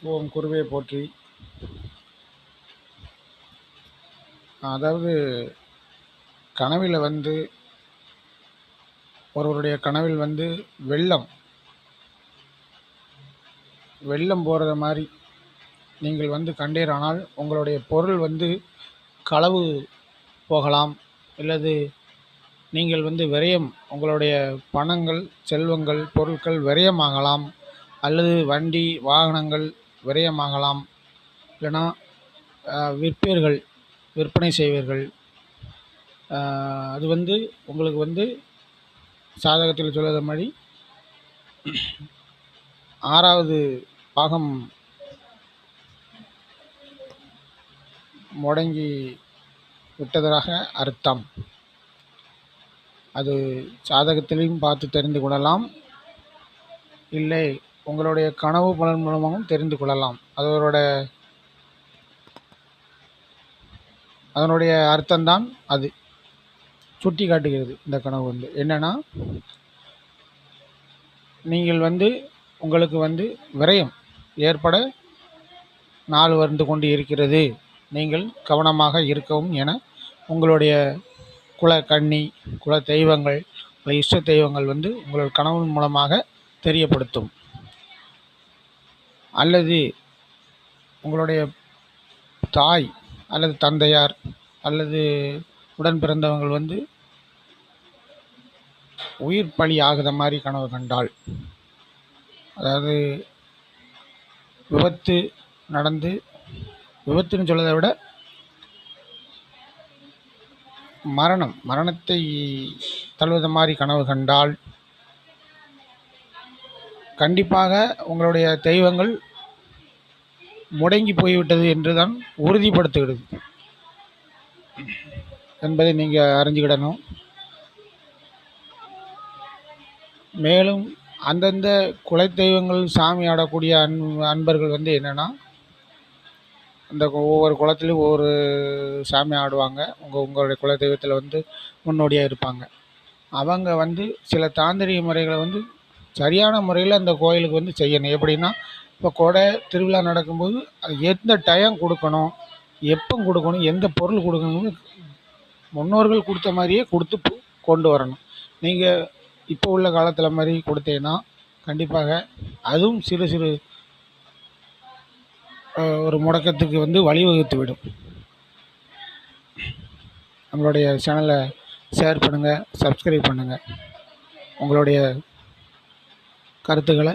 ஓம் குருவே போற்றி. அதாவது கனவில் ஒருவருடைய கனவில் வெள்ளம் போகிறது மாதிரி நீங்கள் கண்டீரானால் உங்களுடைய பொருள் களவு போகலாம், அல்லது நீங்கள் விரயம், உங்களுடைய பணங்கள், செல்வங்கள், பொருட்கள் விரயமாகலாம், அல்லது வண்டி வாகனங்கள் விரயமாகலாம், இல்லைனா விற்பீர்கள், விற்பனை செய்வீர்கள். அது உங்களுக்கு சாதகத்தில் சொல்லுற மாதிரி 6வது பாகம் முடங்கி விட்டதாக அர்த்தம். அது சாதகத்திலையும் பார்த்து தெரிந்து கொள்ளலாம், இல்லை உங்களுடைய கனவு பலன் மூலமாகவும் தெரிந்து கொள்ளலாம். அதனுடைய அர்த்தம்தான் அது சுட்டி காட்டுகிறது. இந்த கனவு என்னன்னா, நீங்கள் உங்களுக்கு விரயம் ஏற்பட நாள் வந்து கொண்டு இருக்கிறது, நீங்கள் கவனமாக இருக்கவும் என உங்களுடைய குல கன்னி, குல தெய்வங்கள், இஷ்ட தெய்வங்கள் உங்களோட கனவின் மூலமாக தெரியப்படுத்தும். அல்லது உங்களுடைய தாய் அல்லது தந்தையார் அல்லது உடன் பிறந்தவங்கள் உயிர் பலி ஆகுத மாதிரி கனவு கண்டால், அதாவது விபத்து நடந்து, விபத்துன்னு சொல்வதை விட மரணத்தை தழுவத மாதிரி கனவு கண்டால், கண்டிப்பாக உங்களுடைய தெய்வங்கள் முடங்கி போய்விட்டது என்று தான் உறுதிப்படுத்துகிறது என்பதை நீங்கள் அறிஞ்சுக்கிடணும். மேலும் அந்தந்த குலதெய்வங்கள் சாமி ஆடக்கூடிய அன்பர்கள் என்னென்னா, அந்த ஒவ்வொரு குலத்திலையும் ஒவ்வொரு சாமி ஆடுவாங்க. உங்களுடைய குலதெய்வத்தில் முன்னோடியாக இருப்பாங்க. அவங்க சில தாந்திரிக முறைகளை சரியான முறையில் அந்த கோயிலுக்கு செய்யணும். எப்படின்னா, இப்போ கொடை திருவிழா நடக்கும்போது அது எந்த டைம் கொடுக்கணும், எப்போ கொடுக்கணும், எந்த பொருள் கொடுக்கணும்னு முன்னோர்கள் கொடுத்த மாதிரியே கொடுத்து கொண்டு வரணும். நீங்கள் இப்போ உள்ள காலத்தில் மாதிரி கொடுத்தீங்கன்னா கண்டிப்பாக அதுவும் சிறு சிறு ஒரு முடக்கத்துக்கு வழிவகுத்து விடும். நம்மளுடைய சேனலை ஷேர் பண்ணுங்கள், சப்ஸ்கிரைப் பண்ணுங்கள். உங்களுடைய கருத்துக்களை